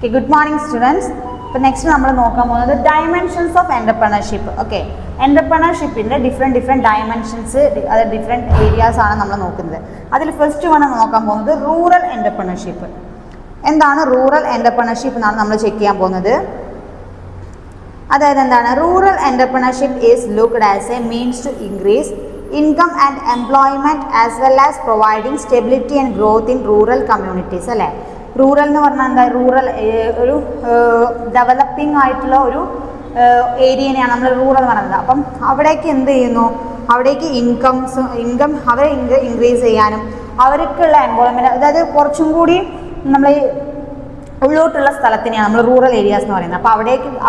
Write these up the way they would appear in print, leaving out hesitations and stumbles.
Okay, good morning students. അപ്പോൾ next നമ്മൾ നോക്കാൻ പോകുന്നത് ഡയമെൻഷൻസ് ഓഫ് എൻ്റർപ്രണർഷിപ്പ്. ഓക്കെ, എൻ്റർപ്രണർഷിപ്പിൻ്റെ ഡിഫറെൻറ്റ് ഡയമെൻഷൻസ്, അത് ഡിഫറെൻറ്റ് ഏരിയാസ് ആണ് നമ്മൾ നോക്കുന്നത്. അതിൽ ഫസ്റ്റ് വൺ നോക്കാൻ പോകുന്നത് റൂറൽ എൻ്റർപ്രണർഷിപ്പ്. എന്താണ് റൂറൽ എൻ്റർപ്രണർഷിപ്പ് എന്നാണ് നമ്മൾ ചെക്ക് ചെയ്യാൻ പോകുന്നത്. അതായത് എന്താണ് rural entrepreneurship is looked as a means to increase income and employment as well as providing stability and growth in rural communities. അല്ലേ, റൂറൽ എന്ന് പറഞ്ഞാൽ എന്താ, റൂറൽ ഒരു ഡെവലപ്പിംഗ് ആയിട്ടുള്ള ഒരു ഏരിയനെയാണ് നമ്മൾ റൂറൽ എന്ന് പറയുന്നത്. അപ്പം അവിടേക്ക് എന്ത് ചെയ്യുന്നു, അവിടേക്ക് ഇൻകം അവരെ ഇൻക്രീസ് ചെയ്യാനും അവർക്കുള്ള എംപ്ലോയ്മെൻറ്റ്, അതായത് കുറച്ചും കൂടി നമ്മൾ ഉള്ളോട്ടുള്ള സ്ഥലത്തിനെയാണ് നമ്മൾ റൂറൽ ഏരിയാസ് എന്ന് പറയുന്നത്. അപ്പോൾ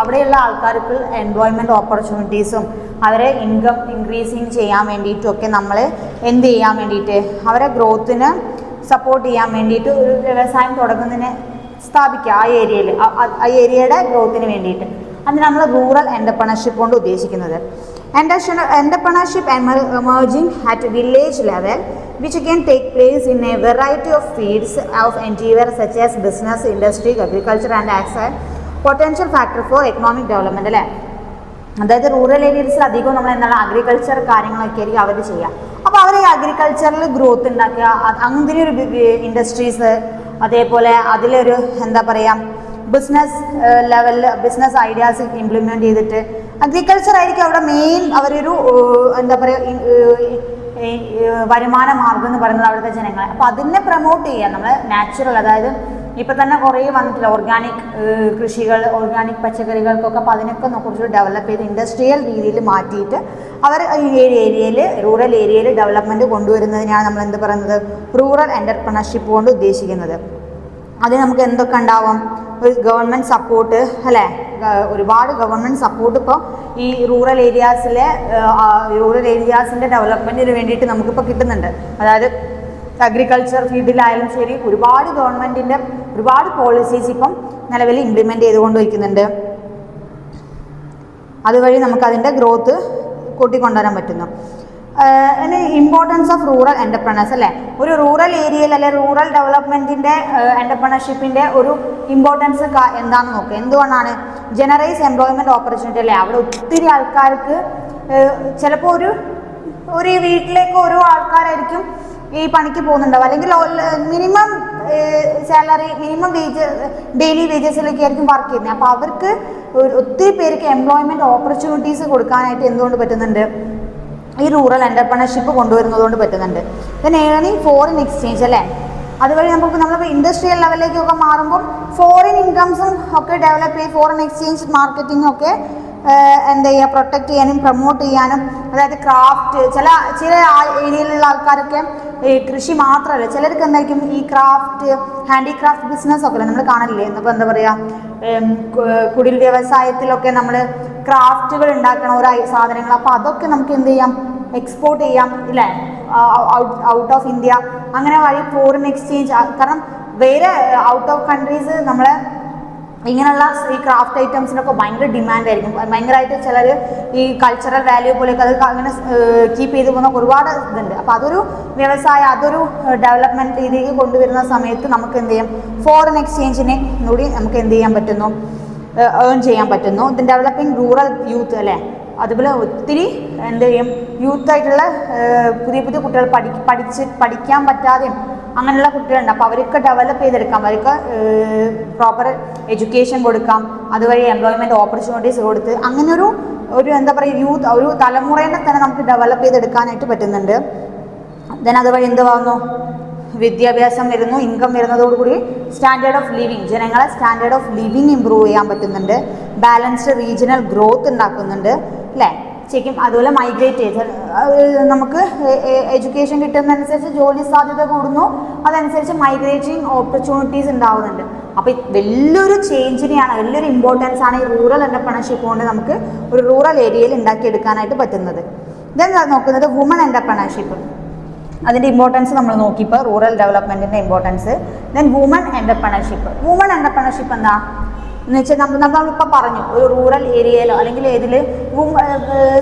അവിടെയുള്ള ആൾക്കാർക്ക് എംപ്ലോയ്മെൻറ്റ് ഓപ്പർച്യൂണിറ്റീസും അവരെ ഇൻകം ഇൻക്രീസിങ് ചെയ്യാൻ വേണ്ടിയിട്ടും ഒക്കെ നമ്മൾ എന്ത് ചെയ്യാൻ വേണ്ടിയിട്ട്, അവരെ ഗ്രോത്തിന് സപ്പോർട്ട് ചെയ്യാൻ വേണ്ടിയിട്ട് ഒരു വ്യവസായം തുടങ്ങുന്നതിനെ സ്ഥാപിക്കുക ആ ഏരിയയുടെ ഗ്രോത്തിന് വേണ്ടിയിട്ട്. അതിന് നമ്മൾ റൂറൽ എൻ്റർപ്രണർഷിപ്പ് കൊണ്ട് ഉദ്ദേശിക്കുന്നത്. Entrepreneurship emerging at village level which can take place in a variety of fields of endeavor such as business, industry, agriculture and as a potential factor for economic development. അല്ലേ, അതായത് rural ഏരിയസിൽ അധികവും നമ്മൾ എന്താണ് agriculture കാര്യങ്ങളൊക്കെ ആയിരിക്കും അവർ ചെയ്യുക. അപ്പോൾ അവർ ഈ അഗ്രികൾച്ചറിൽ ഗ്രോത്ത് ഉണ്ടാക്കുക, അങ്ങനെ ഒരു ഇൻഡസ്ട്രീസ്, അതേപോലെ അതിലൊരു എന്താ പറയുക ബിസിനസ് ലെവലിൽ ബിസിനസ് ഐഡിയാസ് ഇംപ്ലിമെൻറ്റ് ചെയ്തിട്ട് അഗ്രികൾച്ചർ ആയിരിക്കും അവിടെ മെയിൻ അവരൊരു എന്താ പറയുക വരുമാന മാർഗം എന്ന് പറയുന്നത് അവിടുത്തെ ജനങ്ങളെ. അപ്പോൾ അതിനെ പ്രൊമോട്ട് ചെയ്യാൻ നമ്മൾ നാച്ചുറൽ, അതായത് ഇപ്പം തന്നെ കുറേ വന്നിട്ടില്ല ഓർഗാനിക് കൃഷികൾ, ഓർഗാനിക് പച്ചക്കറികൾക്കൊക്കെ. അപ്പോൾ അതിനൊക്കെ കുറച്ചുകൂടി ഡെവലപ്പ് ചെയ്ത് ഇൻഡസ്ട്രിയൽ രീതിയിൽ മാറ്റിയിട്ട് അവർ ഈ റൂറൽ ഏരിയയിൽ ഡെവലപ്മെൻറ്റ് കൊണ്ടുവരുന്നതിനാണ് നമ്മൾ എന്ത് പറയുന്നത് റൂറൽ എൻ്റർപ്രണർഷിപ്പ് കൊണ്ട് ഉദ്ദേശിക്കുന്നത്. അതിന് നമുക്ക് എന്തൊക്കെ ഉണ്ടാവും, ഒരു ഗവൺമെൻറ് സപ്പോർട്ട്, അല്ലേ, ഒരുപാട് ഗവൺമെൻറ് സപ്പോർട്ട് ഇപ്പോൾ ഈ റൂറൽ ഏരിയാസിൻ്റെ ഡെവലപ്മെൻറ്റിന് വേണ്ടിയിട്ട് നമുക്കിപ്പോൾ കിട്ടുന്നുണ്ട്. അതായത് അഗ്രികൾച്ചർ ഫീൽഡിലായാലും ശരി ഒരുപാട് ഗവൺമെൻറ്റിൻ്റെ ഒരുപാട് പോളിസീസ് ഇപ്പം നിലവിൽ ഇംപ്ലിമെൻറ്റ് ചെയ്തുകൊണ്ടിരിക്കുന്നുണ്ട്. അതുവഴി നമുക്കതിൻ്റെ ഗ്രോത്ത് കൂട്ടിക്കൊണ്ടുവരാൻ പറ്റുന്നു. Importance of rural entrepreneurs. അല്ലേ, ഒരു റൂറൽ ഏരിയയിൽ അല്ലെ റൂറൽ ഡെവലപ്മെൻറ്റിൻ്റെ എൻ്റർപ്രണർഷിപ്പിൻ്റെ ഒരു ഇമ്പോർട്ടൻസ് എന്താണെന്ന് നോക്കുക. എന്തുകൊണ്ടാണ് ജനറൈസ് എംപ്ലോയ്മെൻറ്റ് ഓപ്പർച്യൂണിറ്റി. അല്ലേ, അവിടെ ഒത്തിരി ആൾക്കാർക്ക് ചിലപ്പോൾ ഒരു വീട്ടിലേക്ക് ഓരോ ആൾക്കാരായിരിക്കും ഈ പണിക്ക് പോകുന്നുണ്ടാവും, അല്ലെങ്കിൽ മിനിമം സാലറി, മിനിമം ഡെയിലി വേജസിലൊക്കെ ആയിരിക്കും വർക്ക് ചെയ്യുന്നത്. അപ്പോൾ അവർക്ക് ഒത്തിരി പേർക്ക് എംപ്ലോയ്മെൻറ്റ് ഓപ്പർച്യൂണിറ്റീസ് കൊടുക്കാനായിട്ട് എന്തുകൊണ്ട് പറ്റുന്നുണ്ട്, ഈ റൂറൽ എൻ്റർപ്രണർഷിപ്പ് കൊണ്ടുവരുന്നതുകൊണ്ട് പറ്റുന്നുണ്ട്. Then earning foreign exchange. അല്ലേ, അതുവഴി നമ്മളിപ്പോൾ ഇൻഡസ്ട്രിയൽ ലെവലിലേക്കൊക്കെ മാറുമ്പം ഫോറിൻ ഇൻകംസും ഒക്കെ ഡെവലപ്പ് ചെയ്യും, ഫോറിൻ എക്സ്ചേഞ്ച് മാർക്കറ്റിംഗ് ഒക്കെ എന്താ ചെയ്യുക പ്രൊട്ടക്റ്റ് ചെയ്യാനും പ്രൊമോട്ട് ചെയ്യാനും. അതായത് ക്രാഫ്റ്റ്, ചില ഏരിയയിലുള്ള ആൾക്കാരൊക്കെ ഈ കൃഷി മാത്രമല്ല, ചിലർക്ക് എന്തായിരിക്കും ഈ ക്രാഫ്റ്റ് ഹാൻഡിക്രാഫ്റ്റ് ബിസിനസ് ഒക്കെ നമ്മൾ കാണില്ലേ. എന്നിപ്പോൾ എന്താ പറയുക കുടിൽ വ്യവസായത്തിലൊക്കെ നമ്മൾ ക്രാഫ്റ്റുകൾ ഉണ്ടാക്കണം ഓരോ സാധനങ്ങൾ. അപ്പോൾ അതൊക്കെ നമുക്ക് എന്ത് ചെയ്യാം, എക്സ്പോർട്ട് ചെയ്യാം, ഇല്ലേ, ഔട്ട് ഓഫ് ഇന്ത്യ. അങ്ങനെ വഴി ഫോറിൻ എക്സ്ചേഞ്ച്, കാരണം വേറെ ഔട്ട് ഓഫ് കൺട്രീസ് നമ്മളെ ഇങ്ങനെയുള്ള ഈ ക്രാഫ്റ്റ് ഐറ്റംസിനൊക്കെ ഭയങ്കര ഡിമാൻഡായിരിക്കും. ഭയങ്കരമായിട്ട് ചിലർ ഈ കൾച്ചറൽ വാല്യൂ പോലെയൊക്കെ അത് അങ്ങനെ കീപ്പ് ചെയ്ത് പോകുന്ന ഒരുപാട് ഇതുണ്ട്. അപ്പോൾ അതൊരു വ്യവസായം, അതൊരു ഡെവലപ്മെൻറ്റ് രീതിയിൽ കൊണ്ടുവരുന്ന സമയത്ത് നമുക്ക് എന്ത് ചെയ്യാം, ഫോറിൻ എക്സ്ചേഞ്ചിനെ കൂടി നമുക്ക് എന്ത് ചെയ്യാൻ പറ്റുന്നു, ഏൺ ചെയ്യാൻ പറ്റുന്നു. Then developing rural youth. അല്ലേ, അതുപോലെ ഒത്തിരി എന്ത് ചെയ്യും യൂത്തായിട്ടുള്ള പുതിയ കുട്ടികൾ പഠിക്കാൻ പറ്റാതെയും അങ്ങനെയുള്ള കുട്ടികളുണ്ട്. അപ്പോൾ അവർക്ക് ഡെവലപ്പ് ചെയ്തെടുക്കാം, അവർക്ക് പ്രോപ്പർ എഡ്യൂക്കേഷൻ കൊടുക്കാം, അതുവഴി എംപ്ലോയ്മെൻറ്റ് ഓപ്പർച്യൂണിറ്റീസ് കൊടുത്ത് അങ്ങനെ ഒരു എന്താ പറയുക യൂത്ത്, ഒരു തലമുറേനെ തന്നെ നമുക്ക് ഡെവലപ്പ് ചെയ്തെടുക്കാനായിട്ട് പറ്റുന്നുണ്ട്. ദെൻ അതുവഴി എന്ത് വന്നു, വിദ്യാഭ്യാസം വരുന്നു, ഇൻകം വരുന്നതോടുകൂടി സ്റ്റാൻഡേർഡ് ഓഫ് ലിവിങ്, ജനങ്ങളെ സ്റ്റാൻഡേർഡ് ഓഫ് ലിവിങ് ഇമ്പ്രൂവ് ചെയ്യാൻ പറ്റുന്നുണ്ട്. ബാലൻസ്ഡ് റീജിയണൽ ഗ്രോത്ത് ഉണ്ടാക്കുന്നുണ്ട്. അല്ലേ, ശരിക്കും അതുപോലെ മൈഗ്രേറ്റ് ചെയ്ത് നമുക്ക് എഡ്യൂക്കേഷൻ കിട്ടുന്നതനുസരിച്ച് ജോലി സാധ്യത കൂടുന്നു, അതനുസരിച്ച് മൈഗ്രേറ്റിംഗ് ഓപ്പർച്യൂണിറ്റീസ് ഉണ്ടാവുന്നുണ്ട്. അപ്പോൾ വലിയൊരു ചേഞ്ചിനെയാണ്, വലിയൊരു ഇമ്പോർട്ടൻസ് ആണ് ഈ റൂറൽ എൻ്റർപ്രണർഷിപ്പ് കൊണ്ട് നമുക്ക് ഒരു റൂറൽ ഏരിയയിൽ ഉണ്ടാക്കിയെടുക്കാനായിട്ട് പറ്റുന്നത്. ദെൻ നോക്കുന്നത് വുമൺ എൻ്റർപ്രണർഷിപ്പ്. അതിൻ്റെ ഇമ്പോർട്ടൻസ് നമ്മൾ നോക്കിയപ്പോൾ റൂറൽ ഡെവലപ്മെൻറ്റിൻ്റെ ഇമ്പോർട്ടൻസ്. ദെൻ വുമൺ എൻ്റർപ്രണർഷിപ്പ് എന്താ എന്ന് വെച്ചാൽ നമ്മളിപ്പോൾ പറഞ്ഞു, ഒരു റൂറൽ ഏരിയയിലോ അല്ലെങ്കിൽ ഏതിൽ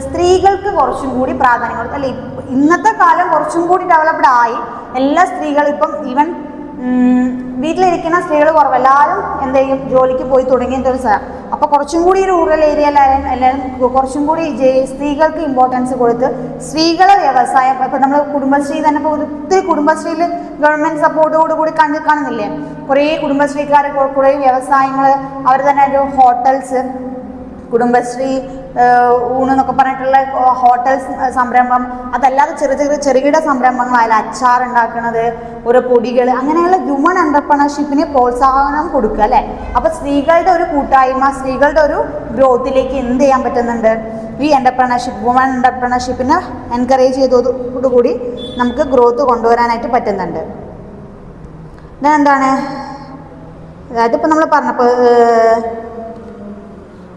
സ്ത്രീകൾക്ക് കുറച്ചും കൂടി പ്രാധാന്യം കൊടുക്കും. അല്ലെ, ഇന്നത്തെ കാലം കുറച്ചും കൂടി ഡെവലപ്ഡ് ആയി, എല്ലാ സ്ത്രീകളും ഇപ്പം ഈവൻ വീട്ടിലിരിക്കുന്ന സ്ത്രീകൾ കുറവ്, എല്ലാവരും എന്ത് ചെയ്യും, ജോലിക്ക് പോയി തുടങ്ങിയിട്ട് ഒരു സ്ഥലം. അപ്പോൾ കുറച്ചും കൂടി റൂറൽ ഏരിയയിലായാലും എല്ലാവരും കുറച്ചും കൂടി സ്ത്രീകൾക്ക് ഇമ്പോർട്ടൻസ് കൊടുത്ത് സ്ത്രീകളെ വ്യവസായം, ഇപ്പം നമ്മൾ കുടുംബശ്രീ തന്നെ ഇപ്പോൾ ഒത്തിരി കുടുംബശ്രീയിൽ ഗവൺമെൻറ് സപ്പോർട്ടോടുകൂടി കാണുന്നില്ലേ, കുറേ കുടുംബശ്രീക്കാർ കുറേ വ്യവസായങ്ങൾ, അവർ തന്നെ ഒരു ഹോട്ടൽസ്, കുടുംബശ്രീ ഊണെന്നൊക്കെ പറഞ്ഞിട്ടുള്ള ഹോട്ടൽസ് സംരംഭം, അതല്ലാതെ ചെറുകിട സംരംഭങ്ങളായാലും അച്ചാർ ഉണ്ടാക്കുന്നത്, ഓരോ പൊടികൾ, അങ്ങനെയുള്ള ഹ്യൂമൻ എൻ്റർപ്രണർഷിപ്പിന് പ്രോത്സാഹനം കൊടുക്കുക അല്ലേ. അപ്പോൾ സ്ത്രീകളുടെ ഒരു കൂട്ടായ്മ, സ്ത്രീകളുടെ ഒരു ഗ്രോത്തിലേക്ക് എന്ത് ചെയ്യാൻ പറ്റുന്നുണ്ട്, ഈ എൻ്റർപ്രണർഷിപ്പ്, വുമൺ എൻ്റർപ്രണർഷിപ്പിനെ എൻകറേജ് ചെയ്തതോടുകൂടി നമുക്ക് ഗ്രോത്ത് കൊണ്ടുവരാനായിട്ട് പറ്റുന്നുണ്ട്. എന്താണ്, അതായത് ഇപ്പോൾ നമ്മൾ പറഞ്ഞപ്പോൾ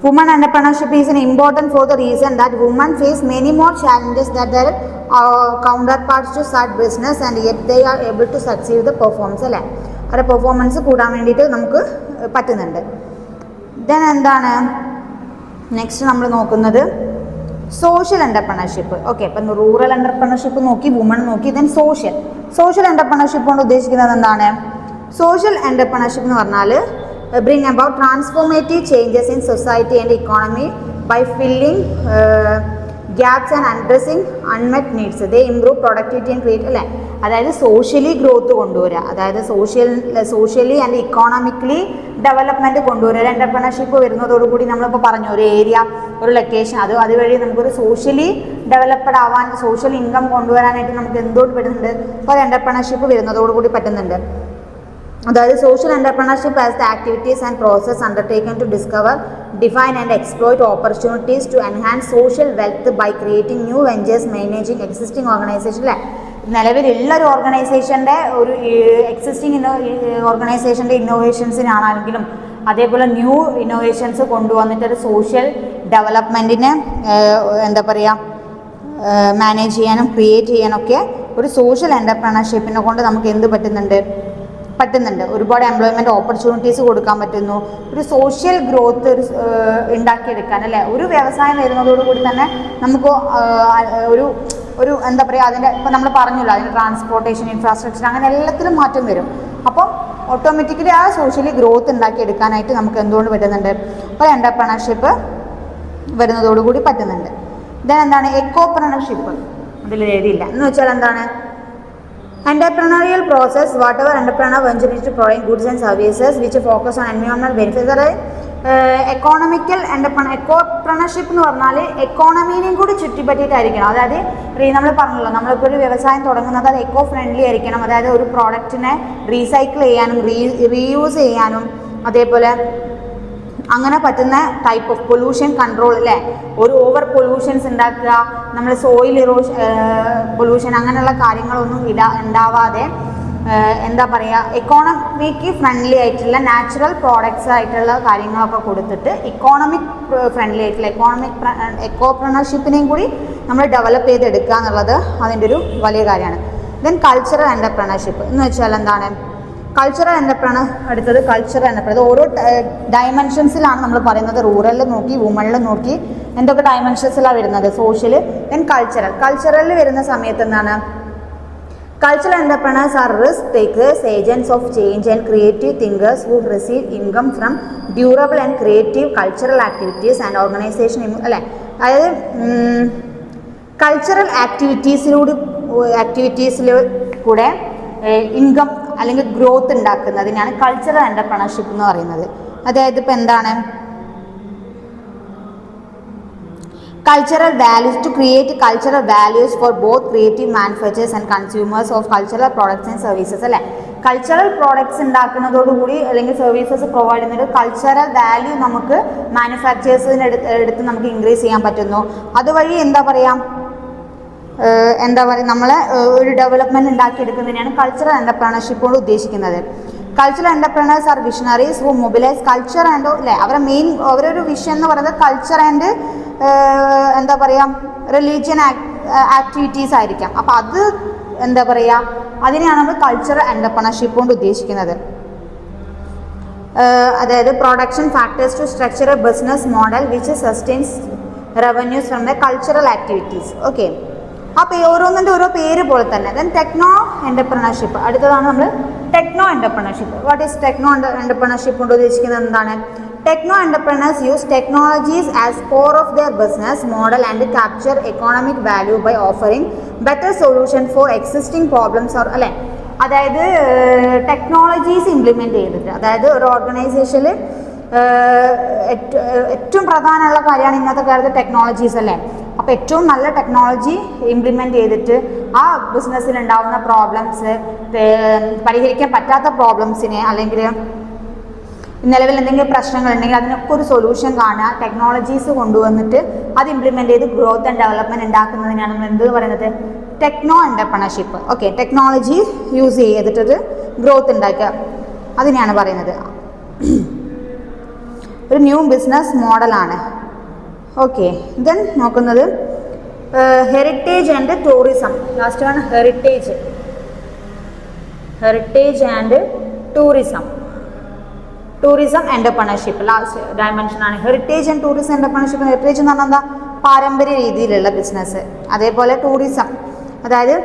women entrepreneurship is important for the reason that women face many more challenges than their counterparts to start business, and yet they are able to succeed the performance അല്ലേ. അവരുടെ പെർഫോമൻസ് കൂടാൻ വേണ്ടിയിട്ട് നമുക്ക് പറ്റുന്നുണ്ട്. ദെൻ എന്താണ് നെക്സ്റ്റ് നമ്മൾ നോക്കുന്നത്, social entrepreneurship. Okay, ഇപ്പം റൂറൽ എൻ്റർപ്രണർഷിപ്പ് നോക്കി, വുമൺ നോക്കി, ദെൻ സോഷ്യൽ എൻ്റർപ്രണർഷിപ്പ് കൊണ്ട് ഉദ്ദേശിക്കുന്നത് എന്താണ്? സോഷ്യൽ എൻ്റർപ്രണർഷിപ്പ് എന്ന് പറഞ്ഞാൽ bring about transformative changes in society and economy by filling gaps and addressing unmet needs. They improve productivity and create അല്ലേ, അതായത് സോഷ്യലി ഗ്രോത്ത് കൊണ്ടുവരിക, അതായത് സോഷ്യലി ആൻഡ് ഇക്കോണമിക്കലി ഡെവലപ്മെൻറ്റ് കൊണ്ടുവരിക. എൻ്റർപ്രണർഷിപ്പ് വരുന്നതോടുകൂടി നമ്മളിപ്പോൾ പറഞ്ഞു, ഒരു ഏരിയ, ഒരു ലൊക്കേഷൻ, അതുവഴി നമുക്കൊരു സോഷ്യലി ഡെവലപ്ഡ് ആവാൻ, സോഷ്യൽ ഇൻകം കൊണ്ടുവരാനായിട്ട് നമുക്ക് എന്തുകൊണ്ട് പറ്റുന്നുണ്ട്, അപ്പോൾ എൻ്റർപ്രണർഷിപ്പ് വരുന്നതോടുകൂടി പറ്റുന്നുണ്ട്. അതായത് social entrepreneurship as the activities and process undertaken to discover, define and exploit opportunities to enhance social wealth by creating new ventures, managing existing organisation അല്ലേ. നിലവിലുള്ള ഒരു ഓർഗനൈസേഷൻ്റെ ഒരു എക്സിസ്റ്റിംഗ് ഓർഗനൈസേഷൻ്റെ ഇന്നോവേഷൻസിനാണെങ്കിലും അതേപോലെ ന്യൂ ഇന്നോവേഷൻസ് കൊണ്ടുവന്നിട്ടൊരു സോഷ്യൽ ഡെവലപ്മെൻറ്റിനെ എന്താ പറയുക, മാനേജ് ചെയ്യാനും ക്രിയേറ്റ് ചെയ്യാനൊക്കെ ഒരു സോഷ്യൽ എൻ്റർപ്രണർഷിപ്പിനെ കൊണ്ട് നമുക്ക് എന്ത് പറ്റുന്നുണ്ട്, ഒരുപാട് എംപ്ലോയ്മെൻറ്റ് ഓപ്പർച്യൂണിറ്റീസ് കൊടുക്കാൻ പറ്റുന്നു, ഒരു സോഷ്യൽ ഗ്രോത്ത് ഉണ്ടാക്കിയെടുക്കാൻ അല്ലേ. ഒരു വ്യവസായം വരുന്നതോടുകൂടി തന്നെ നമുക്ക് ഒരു എന്താ പറയുക, അതിൻ്റെ ഇപ്പം നമ്മൾ പറഞ്ഞല്ലോ, അതിൻ്റെ ട്രാൻസ്പോർട്ടേഷൻ, ഇൻഫ്രാസ്ട്രക്ചർ, അങ്ങനെ എല്ലാത്തിലും മാറ്റം വരും. അപ്പോൾ ഓട്ടോമാറ്റിക്കലി ആ സോഷ്യലി ഗ്രോത്ത് ഉണ്ടാക്കിയെടുക്കാനായിട്ട് നമുക്ക് എന്തുകൊണ്ട് പറ്റുന്നുണ്ട്, അപ്പോൾ എൻ്റർപ്രണർഷിപ്പ് വരുന്നതോടുകൂടി പറ്റുന്നുണ്ട്. ദെൻ എന്താണ് എക്കോപ്രണർഷിപ്പ്, അതിൽ എഴുതിയില്ല എന്ന് വെച്ചാൽ എന്താണ്, entrepreneurial process, whatever entrepreneur venture is to provide goods and services which focus on environmental benefits. അതായത് എക്കോണമിക്കൽ എക്കോപ്രണർഷിപ്പ് എന്ന് പറഞ്ഞാൽ എക്കോണമീനെയും കൂടി ചുറ്റിപ്പറ്റിയിട്ടായിരിക്കണം. അതായത് നമ്മൾ പറഞ്ഞല്ലോ, നമ്മളിപ്പോൾ ഒരു വ്യവസായം തുടങ്ങുന്നത് അത് എക്കോ ഫ്രണ്ട്ലി ആയിരിക്കണം. അതായത് ഒരു പ്രോഡക്റ്റിനെ റീസൈക്കിൾ ചെയ്യാനും റീയൂസ് ചെയ്യാനും അതേപോലെ അങ്ങനെ പറ്റുന്ന ടൈപ്പ് ഓഫ് പൊല്യൂഷൻ കൺട്രോൾ അല്ലേ. ഒരു ഓവർ പൊല്യൂഷൻസ് ഉണ്ടാക്കുക, നമ്മൾ സോയിൽ പൊല്യൂഷൻ അങ്ങനെയുള്ള കാര്യങ്ങളൊന്നും ഉണ്ടാവാതെ എന്താ പറയുക, എക്കോണമിക്ക് ഫ്രണ്ട്ലി ആയിട്ടുള്ള നാച്ചുറൽ പ്രോഡക്ട്സ് ആയിട്ടുള്ള കാര്യങ്ങളൊക്കെ കൊടുത്തിട്ട് ഇക്കോണമിക് ഫ്രണ്ട്ലി ആയിട്ടുള്ള എക്കോപ്രണർഷിപ്പിനെയും കൂടി നമ്മൾ ഡെവലപ്പ് ചെയ്തെടുക്കുക എന്നുള്ളത് അതിൻ്റെ ഒരു വലിയ കാര്യമാണ്. ദെൻ കൾച്ചറൽ എൻ്റർപ്രണർഷിപ്പ് എന്ന് വെച്ചാൽ എന്താണ്, കൾച്ചറൽ എൻ്റർപ്രണർ അടുത്തത് കൾച്ചറൽ എൻ്റർപ്രണർ. ഓരോ ഡയമെൻഷൻസിലാണ് നമ്മൾ പറയുന്നത്. റൂറലിൽ നോക്കി, വുമണിൽ നോക്കി, എന്തൊക്കെ ഡയമെൻഷൻസിലാണ് വരുന്നത്, സോഷ്യൽ, ദെൻ കൾച്ചറലിൽ വരുന്ന സമയത്ത് എന്താണ്, cultural entrepreneurs are risk takers, agents of change and creative thinkers who receive income from durable and creative cultural activities and organization അല്ലേ. അതായത് കൾച്ചറൽ ആക്ടിവിറ്റീസിൽ കൂടെ ഇൻകം അല്ലെങ്കിൽ ഗ്രോത്ത് ഉണ്ടാക്കുന്നതിനാണ് കൾച്ചറൽ എൻ്റർപ്രണർഷിപ്പ് എന്ന് പറയുന്നത്. അതായത് ഇപ്പോൾ എന്താണ്, cultural values, to create cultural values for both creative manufacturers and consumers of cultural products and services അല്ലേ. കൾച്ചറൽ പ്രോഡക്ട്സ് ഉണ്ടാക്കുന്നതോടുകൂടി അല്ലെങ്കിൽ സർവീസസ് പ്രൊവൈഡ് ചെയ്യുന്നത് കൾച്ചറൽ വാല്യൂ നമുക്ക് മാനുഫാക്ചേഴ്സിന് എടുത്ത് നമുക്ക് ഇൻക്രീസ് ചെയ്യാൻ പറ്റുന്നു. അതുവഴി എന്താ പറയുക നമ്മളെ ഒരു ഡെവലപ്മെൻറ്റ് ഉണ്ടാക്കിയെടുക്കുന്നതിനാണ് കൾച്ചറൽ എൻ്റർപ്രണർഷിപ്പ് കൊണ്ട് ഉദ്ദേശിക്കുന്നത്. Cultural entrepreneurs are visionaries who mobilise culture and അല്ലേ. അവരൊരു വിഷൻ എന്ന് പറയുന്നത് കൾച്ചർ ആൻഡ് എന്താ പറയുക റിലീജിയൻ ആക്ടിവിറ്റീസ് ആയിരിക്കാം. അപ്പോൾ അത് എന്താ പറയുക, അതിനെയാണ് നമ്മൾ കൾച്ചറൽ എൻ്റർപ്രണർഷിപ്പ് കൊണ്ട് ഉദ്ദേശിക്കുന്നത്. അതായത് production factors to structure a business model which sustains revenues from the cultural activities. Okay, ആ ഓരോന്നിൻ്റെ ഓരോ പേര് പോലെ തന്നെ. ദെൻ ടെക്നോ എൻ്റർപ്രണർഷിപ്പ്, അടുത്തതാണ് നമ്മൾ techno entrepreneurship. What is techno entrepreneurship കൊണ്ട് ഉദ്ദേശിക്കുന്നത് എന്താണ്? Techno entrepreneurs use technologies as core of their business model and capture economic value by offering better solution for existing problems or അല്ലേ, അതായത് technologies implement ചെയ്തിട്ട്, അതായത് ഒരു ഓർഗനൈസേഷനിൽ ഏറ്റവും പ്രധാനമുള്ള കാര്യമാണ് ഇന്നത്തെ കാലത്ത് ടെക്നോളജീസ് അല്ലേ. അപ്പോൾ ഏറ്റവും നല്ല ടെക്നോളജി ഇംപ്ലിമെൻറ്റ് ചെയ്തിട്ട് ആ ബിസിനസ്സിൽ ഉണ്ടാകുന്ന പ്രോബ്ലംസ്, പരിഹരിക്കാൻ പറ്റാത്ത പ്രോബ്ലംസിനെ അല്ലെങ്കിൽ നിലവിൽ എന്തെങ്കിലും പ്രശ്നങ്ങളുണ്ടെങ്കിൽ അതിനൊക്കെ ഒരു സൊല്യൂഷൻ കാണുക, ടെക്നോളജീസ് കൊണ്ടുവന്നിട്ട് അത് ഇംപ്ലിമെൻറ്റ് ചെയ്ത് ഗ്രോത്ത് ആൻഡ് ഡെവലപ്മെൻറ്റ് ഉണ്ടാക്കുന്നതിനാണ് നമ്മൾ എന്ത് പറയുന്നത്? Techno entrepreneurship. Okay, technology use ചെയ്തിട്ടൊരു ഗ്രോത്ത് ഉണ്ടാക്കുക, അതിനെയാണ് പറയുന്നത്. ഒരു ന്യൂ ബിസിനസ് മോഡലാണ്. ഓക്കെ, ദെൻ നോക്കുന്നത് ഹെറിറ്റേജ് ആൻഡ് ടൂറിസം. ലാസ്റ്റ് ആണ് heritage and tourism. Tourism entrepreneurship last dimension ആണ്. Heritage and tourism entrepreneurship. Heritage എന്ന് പറഞ്ഞാൽ എന്താ? പാരമ്പര്യ രീതിയിലുള്ള ബിസിനസ്. അതേപോലെ ടൂറിസം, അതായത്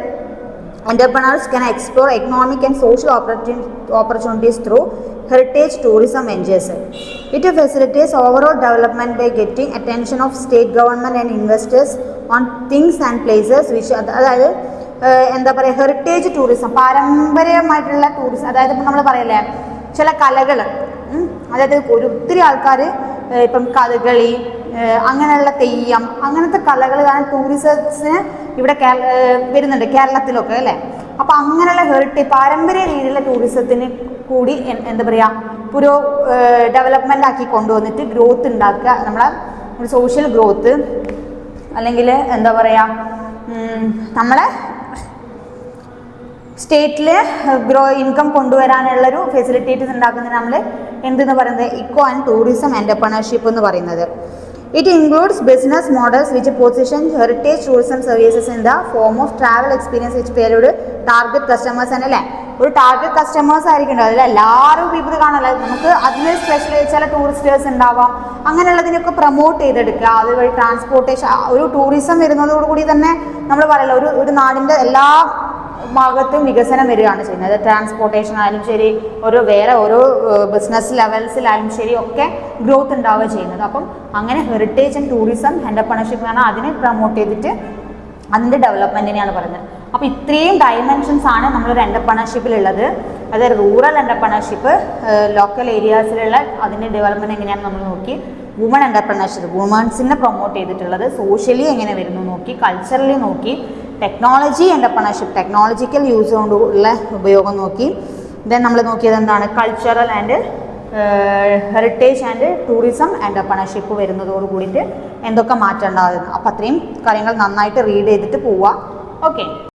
entrepreneurs can explore economic and social opportunities through heritage tourism ventures. It facilitates overall development by getting attention of state government and investors on things and places which അതായത് എന്താ പറയുക, ഹെറിറ്റേജ് ടൂറിസം, പാരമ്പര്യമായിട്ടുള്ള ടൂറിസം. അതായത് ഇപ്പം നമ്മൾ പറയല്ലേ ചില കലകൾ, അതായത് ഒത്തിരി ആൾക്കാർ ഇപ്പം കഥകളി, അങ്ങനെയുള്ള തെയ്യം, അങ്ങനത്തെ കലകൾ കാരണം ടൂറിസത്തിന് ഇവിടെ വരുന്നുണ്ട് കേരളത്തിലൊക്കെ അല്ലേ. അപ്പോൾ അങ്ങനെയുള്ള പാരമ്പര്യ രീതിയിലുള്ള ടൂറിസത്തിന് കൂടി എന്താ പറയുക, ഡെവലപ്മെൻ്റ് ആക്കി കൊണ്ടുവന്നിട്ട് ഗ്രോത്ത് ഉണ്ടാക്കുക, നമ്മളെ ഒരു സോഷ്യൽ ഗ്രോത്ത് അല്ലെങ്കിൽ എന്താ പറയുക, നമ്മളെ സ്റ്റേറ്റിൽ ഇൻകം കൊണ്ടുവരാനുള്ളൊരു ഫെസിലിറ്റേറ്റീസ് ഉണ്ടാക്കുന്നതിന് നമ്മൾ എന്തെന്ന് പറയുന്നത്? ഇക്കോ ആൻഡ് ടൂറിസം എൻ്റർപ്രണർഷിപ്പ് എന്ന് പറയുന്നത്. It includes business models which position heritage tourism services in the form of travel experience which period target customers അല്ലേ. ഒരു ടാർഗറ്റ് കസ്റ്റമേഴ്സ് ആയിരിക്കും, അതിൽ എല്ലാവരും പീപ്പിൾ കാണാനല്ല, നമുക്ക് അതിൽ സ്പെഷ്യലൈസ് ചില ടൂറിസ്റ്റേഴ്സ് ഉണ്ടാവാം, അങ്ങനെയുള്ളതിനൊക്കെ പ്രൊമോട്ട് ചെയ്തെടുക്കുക. അതുവഴി ട്രാൻസ്പോർട്ടേഷൻ, ഒരു ടൂറിസം വരുന്നതോടുകൂടി തന്നെ നമ്മൾ പറയല്ലോ ഒരു നാടിൻ്റെ എല്ലാ ഭാഗത്തും വികസനം വരികയാണ് ചെയ്യുന്നത്. ട്രാൻസ്പോർട്ടേഷൻ ആയാലും ശരി, വേറെ ഓരോ ബിസിനസ് ലെവൽസിലായാലും ശരി ഒക്കെ ഗ്രോത്ത് ഉണ്ടാവുക ചെയ്യുന്നത്. അപ്പം അങ്ങനെ ഹെറിറ്റേജ് ആൻഡ് ടൂറിസം എൻ്റർപ്രണർഷിപ്പ് എന്ന് പറഞ്ഞാൽ അതിനെ പ്രൊമോട്ട് ചെയ്തിട്ട് അതിൻ്റെ ഡെവലപ്മെൻറ്റിനെയാണ് പറയുന്നത്. അപ്പോൾ ഇത്രയും ഡയമെൻഷൻസ് ആണ് നമ്മളൊരു എൻ്റർപ്രണർഷിപ്പിലുള്ളത്. അതായത് റൂറൽ എൻ്റർപ്രണർഷിപ്പ്, ലോക്കൽ ഏരിയാസിലുള്ള അതിൻ്റെ ഡെവലപ്മെൻറ്റ് എങ്ങനെയാണെന്ന് നമ്മൾ നോക്കി. വുമൺ എൻ്റർപ്രണർഷിപ്പ്, വുമൺസിനെ പ്രൊമോട്ട് ചെയ്തിട്ടുള്ളത്. സോഷ്യലി എങ്ങനെ വരുന്നു നോക്കി, കൾച്ചറലി നോക്കി. ടെക്നോളജി എൻ്റർപ്രണർഷിപ്പ്, ടെക്നോളജിക്കൽ യൂസ് കൊണ്ടുള്ള ഉപയോഗം നോക്കി. ദെൻ നമ്മൾ നോക്കിയത് എന്താണ്? Cultural and heritage and tourism entrepreneurship വരുന്നതോട് കൂടിയിട്ട് എന്തൊക്കെ മാറ്റം ഉണ്ടാകുന്നു. അപ്പോൾ അത്രയും കാര്യങ്ങൾ നന്നായിട്ട് റീഡ് ചെയ്തിട്ട് പോവുക. ഓക്കെ.